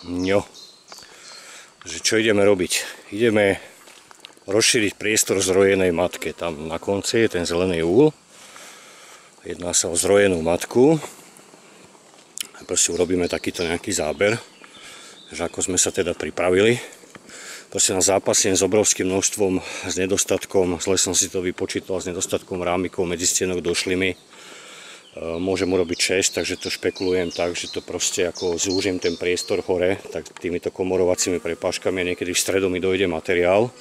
No, že čo ideme robiť? Ideme rozšíriť priestor zrojenej matke. Tam na konci je ten zelený úl. Jedná sa o zrojenú matku. Proste urobíme takýto nejaký záber, že ako sme sa teda pripravili. Proste na zápasiem s obrovským množstvom, s nedostatkom, zle som si to vypočítal, s nedostatkom rámikov medzi stienok došlými. Môžem urobiť 6, takže to špekulujem tak, že to proste ako zúžim ten priestor hore, tak týmito komorovacími prepážkami a niekedy v stredu mi dojde materiál,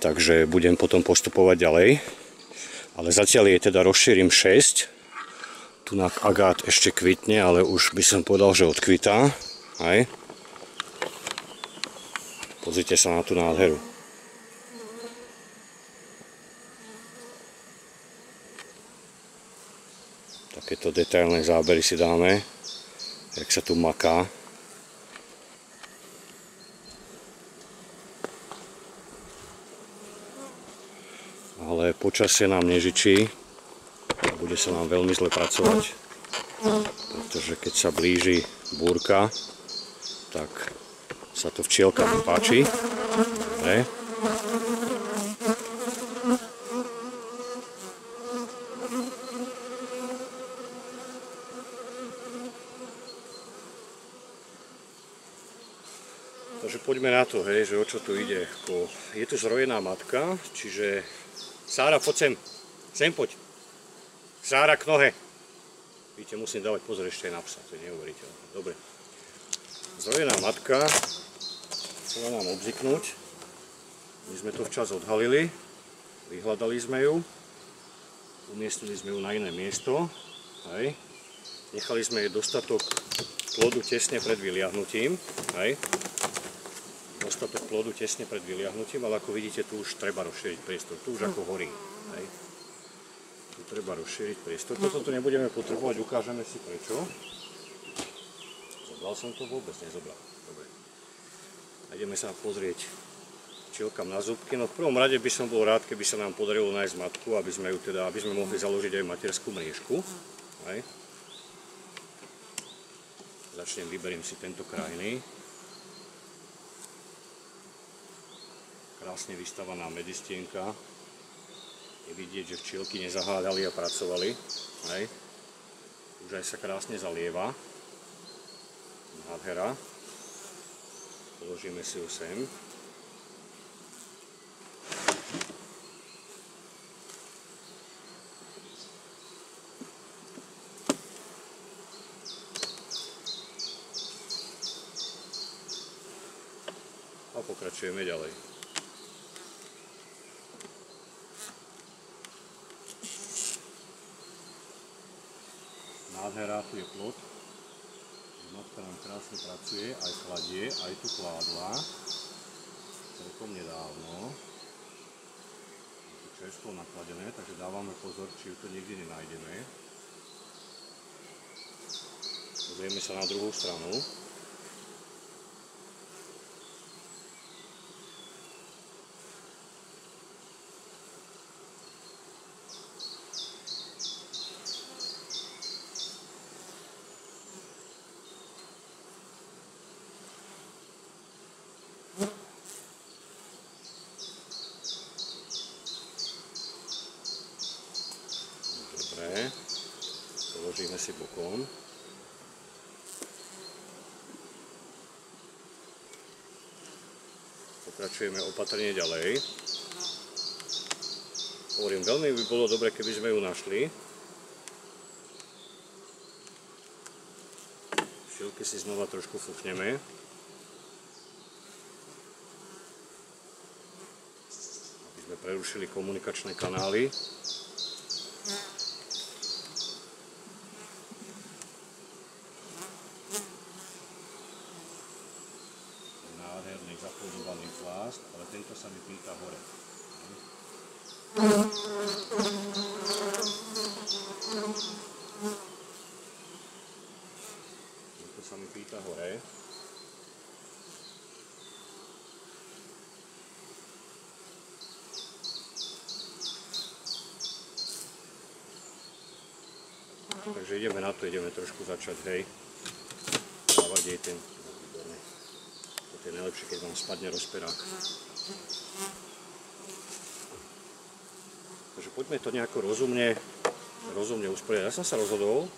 takže budem potom postupovať ďalej. Ale zatiaľ je teda rozšírim 6, tu na agát ešte kvitne, ale už by som povedal, že odkvitá. Aj. Pozrite sa na tú nádheru. Takéto detailné zábery si dáme, jak sa tu maká. Ale počasie nám nežičí a bude sa nám veľmi zle pracovať, pretože keď sa blíži búrka, tak sa to včielkam nepáči. Dobre. Takže poďme na to, hej, že o čo tu ide. Je tu zrojená matka, čiže Sára, poď sem. Sem poď. Sára, k nohe. Víte, musím dávať pozor ešte aj na psa, to je neuveriteľné. Dobre. Zrojená matka. Chcela nám obziknúť. My sme to včas odhalili. Vyhľadali sme ju. Umiestnili sme ju na iné miesto. Hej. Nechali sme jej dostatok plodu tesne pred vyliahnutím. Hej. Dostatok plodu tesne pred vyliahnutím, ale ako vidíte, tu už treba rozšíriť priestor. Tu už ako horí. Hej. Tu treba rozšíriť priestor. Toto tu nebudeme potrebovať, ukážeme si prečo. Zobral som to vôbec? Nezobral. Dobre. A ideme sa pozrieť včielkam na zúbky. No v prvom rade by som bol rád, keby sa nám podarilo nájsť matku, aby sme mohli založiť aj materskú mriežku. Hej. Vyberiem si tento krajný. Krásne vystavaná medistienka. Je vidieť, že včielky nezahádali a pracovali. Hej. Už aj sa krásne zalieva. Nádhera. Položíme si ju sem. A pokračujeme ďalej. Nádhera, tu je plod. Matka nám krásne pracuje, aj kladie, aj tu kládla. Celkom nedávno. Je tu čerstvo nakladené, takže dávame pozor, či ju tu nikdy nenájdeme. Pozrieme sa na druhú stranu. Dobre, položíme si bokom. Pokračujeme opatrne ďalej. Hovorím, veľmi by bolo dobre, keby sme ju našli. Včielky si znova trošku fúkneme. Aby sme prerušili komunikačné kanály. Nádherný zaplodovaný plást, ale tento sa mi pýta hore. Tento sa mi pýta hore. Takže ideme na to, ideme trošku začať, hej, dávať jej ten výborný. To je najlepšie, keď vám spadne rozperák. Takže poďme to nejako rozumne usporiadať. Ja som sa rozhodol,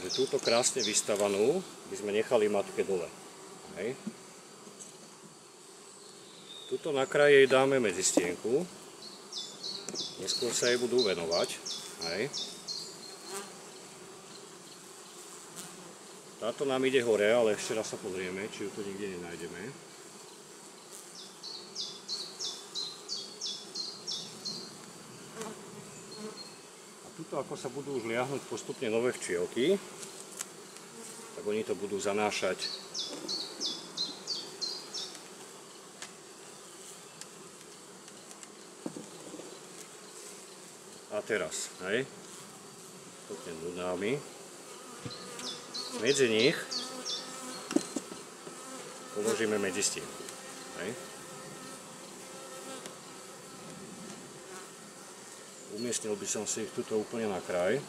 že túto krásne vystavanú by sme nechali matke dole. Hej. Tuto na kraji jej dáme medzistienku. Neskôr sa jej budú venovať. Hej. Táto nám ide hore, ale ešte raz sa pozrieme, či ju tu nikde nenájdeme. A tuto, ako sa budú už liahnuť postupne nové včielky, tak oni to budú zanášať a teraz, hej, poďme dúnami. Medzi nich položíme medzistienku. Hej. Umiestnil by som si ich tuto úplne na kraj.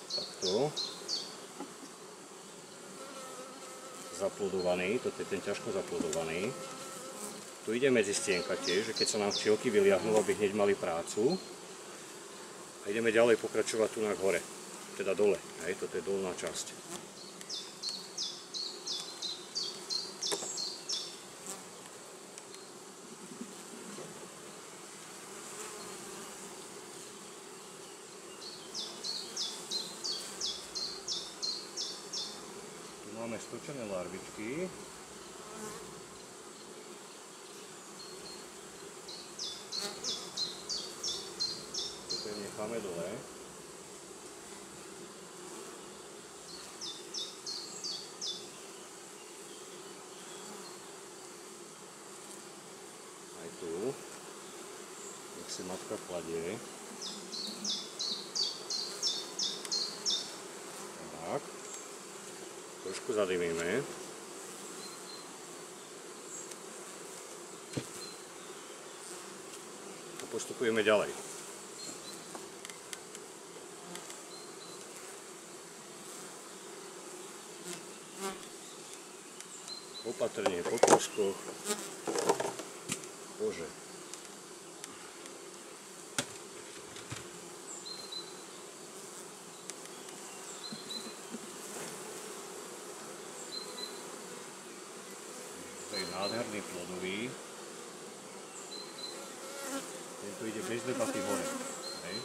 Takto. Zaplodovaný, toto je ten ťažko zaplodovaný. Tu ide medzistienka tiež, že keď sa nám včielky vyliahnú, aby hneď mali prácu. A ideme ďalej pokračovať tu na hore. Teda dole, hej, toto je dolná časť. Tu máme stočené larvičky. Toto je necháme dole. Nech si matka kladie. Tak. Trošku zadymíme. A postupujeme ďalej. Opatrne po kúskoch. Bože. To je nádherný plodový. Tento ide bez debaty hore. Hej.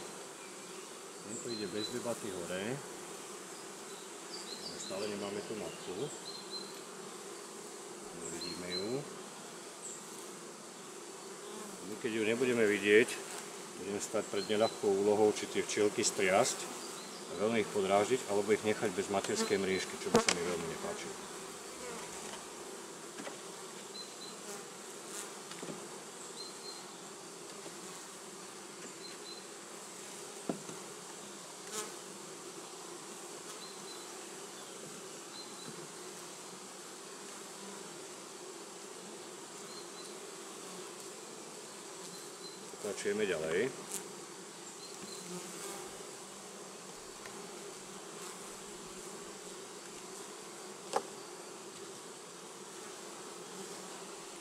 Tento ide bez debaty hore. Ale stále nemáme tu matku. Nevidíme ju. My keď ju nebudeme vidieť, budeme stať pred neľahkou úlohou, či tie včielky striasť a veľmi ich podráždiť, alebo ich nechať bez materskej mriežky, čo by sa mi veľmi nepáčilo. Pokračujeme ďalej.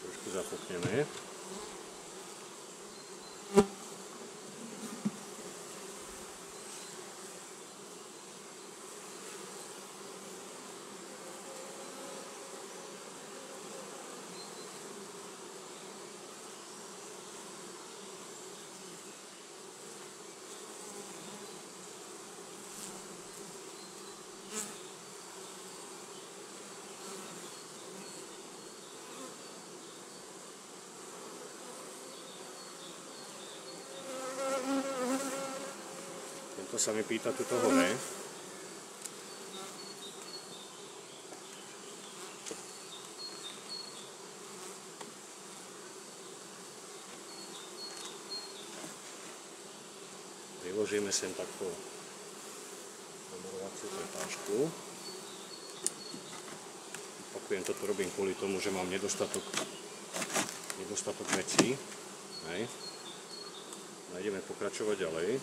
Trošku zapukneme. To sa mi pýta tuto hore. Priložíme sem takto pomorovaciu prepážku. Opakujem, toto robím kvôli tomu, že mám nedostatok vecí. Hej. A ideme pokračovať ďalej.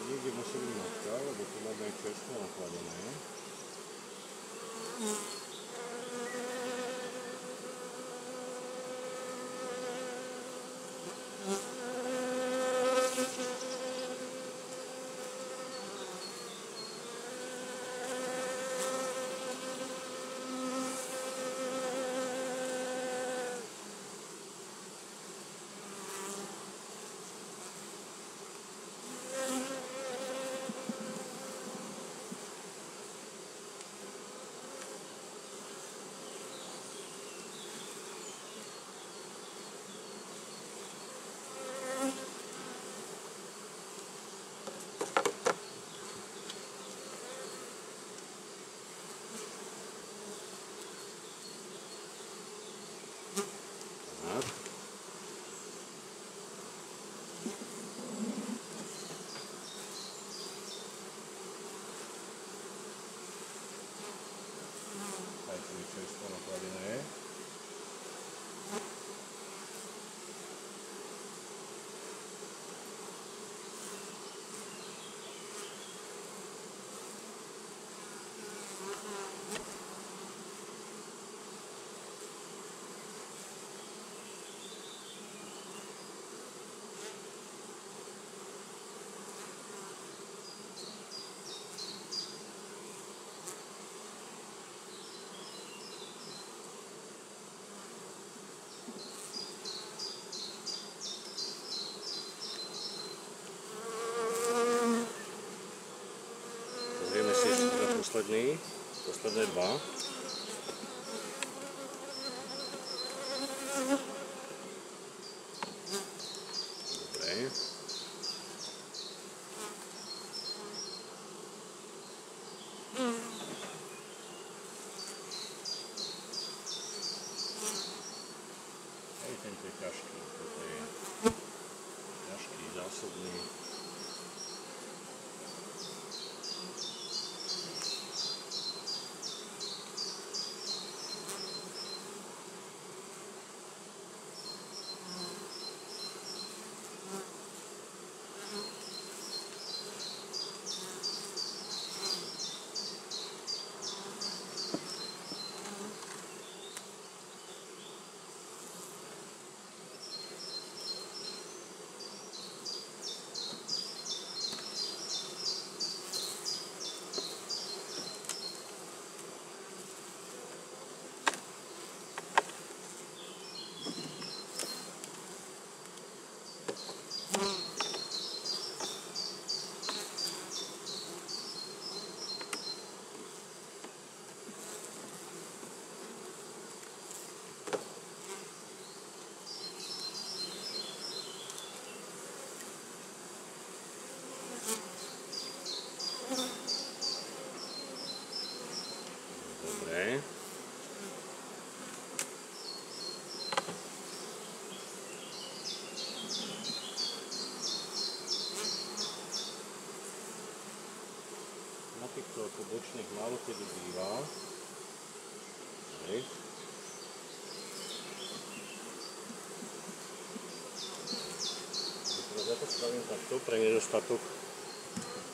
niekde musí byť matka, lebo tu máme čerstvo nakladené. Aj tu je čerstvo nakladené. Pozrieme si ešte na posledné dva. Dobre. Hej, tento je ťažký. Toto je ťažký, zásobný. Dobre. Na týchto pobočných málo kedy býva. Hej. Teraz ja to spravím takto pre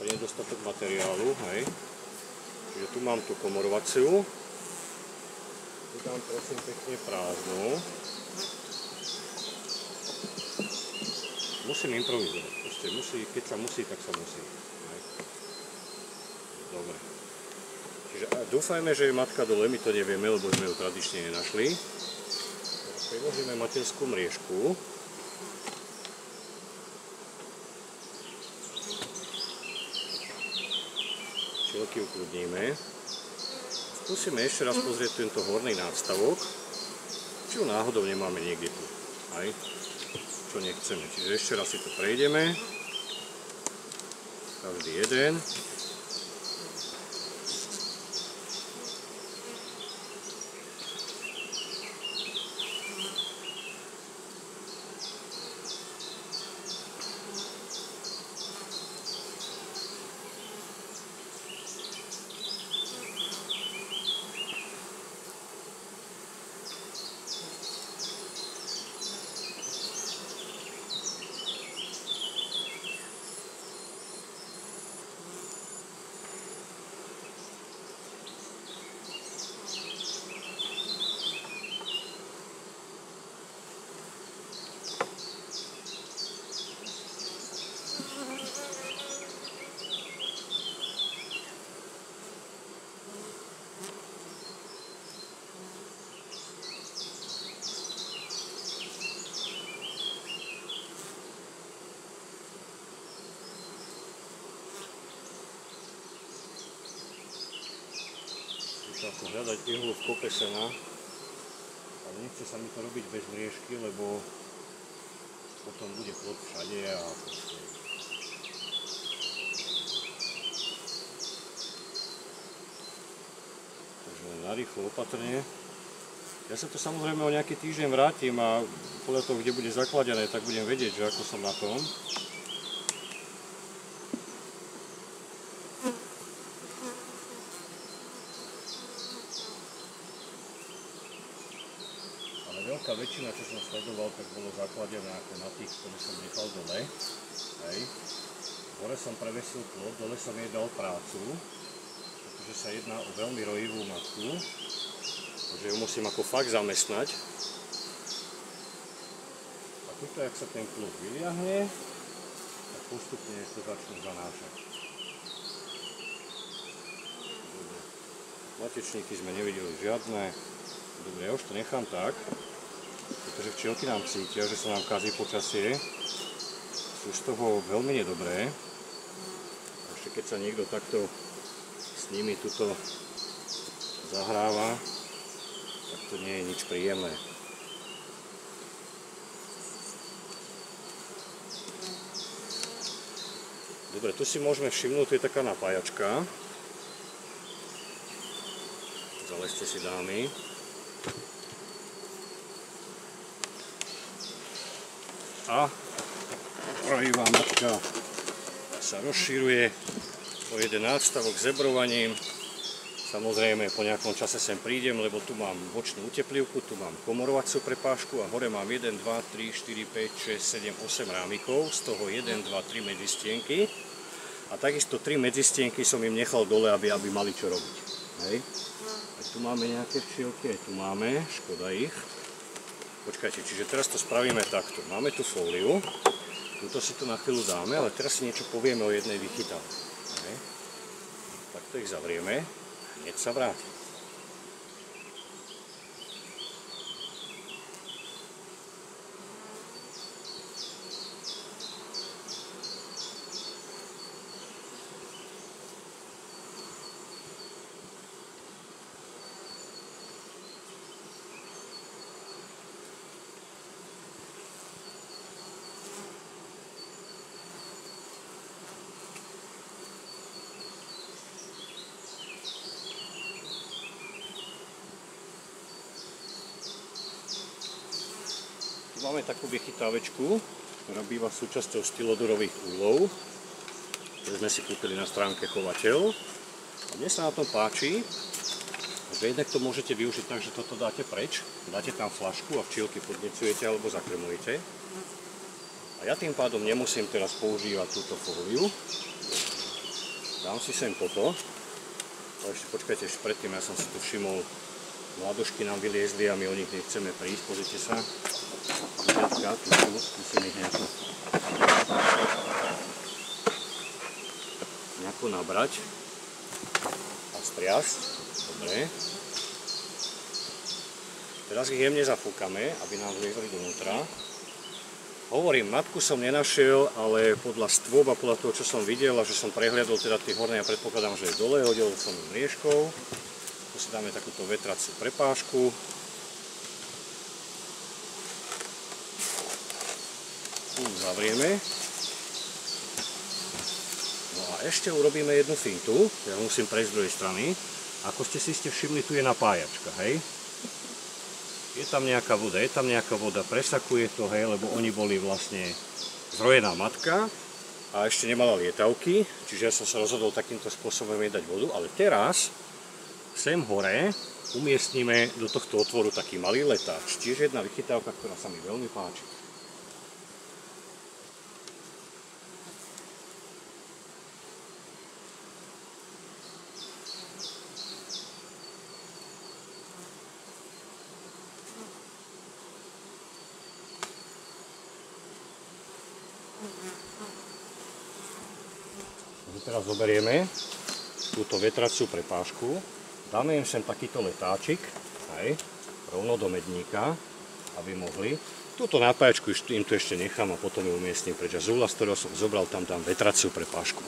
nedostatok materiálu, hej. Čiže tu mám tú komorovaciu. Tu dám prosím pekne prázdnu. Musím improvizovať, proste musí, keď sa musí, tak sa musí. Hej. Dobre. Čiže dúfajme, že je matka dole, my to nevieme, lebo sme ju tradične nenašli. Teraz priložíme materskú mriežku. Čelky ukludníme. Skúsime ešte raz pozrieť tento horný nadstavok, či ho náhodou nemáme niekde tu. Aj, čo nechceme. Čiže ešte raz si to prejdeme. Každý jeden. Chcel som hľadať ihlu v kope sena, ale nechce sa mi to robiť bez mriežky, lebo potom bude plod všade a proste. Takže narýchlo, opatrne. Ja sa to samozrejme o nejaký týždeň vrátim a podľa toho, kde bude zakladené, tak budem vedieť, že ako som na tom. Veľká väčšina, čo som sledoval, tak bolo zakladené ako na tých, ktoré som nechal dole. Hej. Hore som prevesil plod, dole som jej dal prácu, pretože sa jedná o veľmi rojivú matku. Takže ju musím ako fakt zamestnať. A tuto, jak sa ten plod vyliahne, tak postupne to začnú zanášať. Matečníky sme nevideli žiadne. Dobre, ja už to nechám tak. Pretože včielky nám cítia, že sa nám kazí počasie, sú z toho veľmi nedobré. A ešte keď sa niekto takto s nimi tuto zahráva, tak to nie je nič príjemné. Dobre, tu si môžeme všimnúť, tu je taká napájačka. Zalezte si, dámy. A rojivá matka sa rozšíruje o jeden nástavok s zebrovaním. Samozrejme po nejakom čase sem prídem, lebo tu mám bočnú uteplivku, tu mám komorovacú prepážku a hore mám 1, 2, 3, 4, 5, 6, 7, 8 rámikov, z toho 1, 2, 3 medzistienky. A takisto 3 medzistienky som im nechal dole, aby mali čo robiť. Hej. Aj tu máme nejaké včielky, aj tu máme, škoda ich. Počkajte, čiže teraz to spravíme takto. Máme tu fóliu, túto si to na chvíľu dáme, ale teraz si niečo povieme o jednej vychytávke. Takto ich zavrieme, hneď sa vrátim. Máme takú vychytávečku, ktorá býva súčasťou stylodurových úlov, ktoré sme si kúpili na stránke Chovateľ. A mne sa na tom páči, že jednak to môžete využiť tak, že toto dáte preč, dáte tam fľašku a včielky podnecujete alebo zakrmujete. A ja tým pádom nemusím teraz používať túto fóliu. Dám si sem toto. Ale ešte počkajte, ešte predtým ja som si tu všimol, mladošky nám vyliezli a my o nich nechceme prísť, pozrite sa. Musím ich nejako nabrať a striasť. Dobre. Teraz ich jemne zafúkame, aby nám vliezli dovnútra. Hovorím, matku som nenašiel, ale podľa stôb a podľa toho, čo som videl a že som prehliadol teda tie horné, ja predpokladám, že je dole, hodil som ju mriežkou. Tu si dáme takúto vetraciu prepážku. Zavrieme. No a ešte urobíme jednu fintu. Ja musím prejsť z druhej strany. Ako ste si všimli, tu je napájačka, hej? Je tam nejaká voda, presakuje to, hej, lebo oni boli vlastne zrojená matka a ešte nemala lietavky, čiže ja som sa rozhodol takýmto spôsobom jej dať vodu, ale teraz sem hore umiestnime do tohto otvoru taký malý letáč, tiež jedna vychytávka, ktorá sa mi veľmi páči. Teraz zoberieme túto vetraciu prepážku, dáme im sem takýto letáčik, hej, rovno do medníka, aby mohli. Túto nápájačku im tu ešte nechám a potom ju umiestním preč. A z úhla, z ktorého som zobral, tam dám vetraciu prepážku.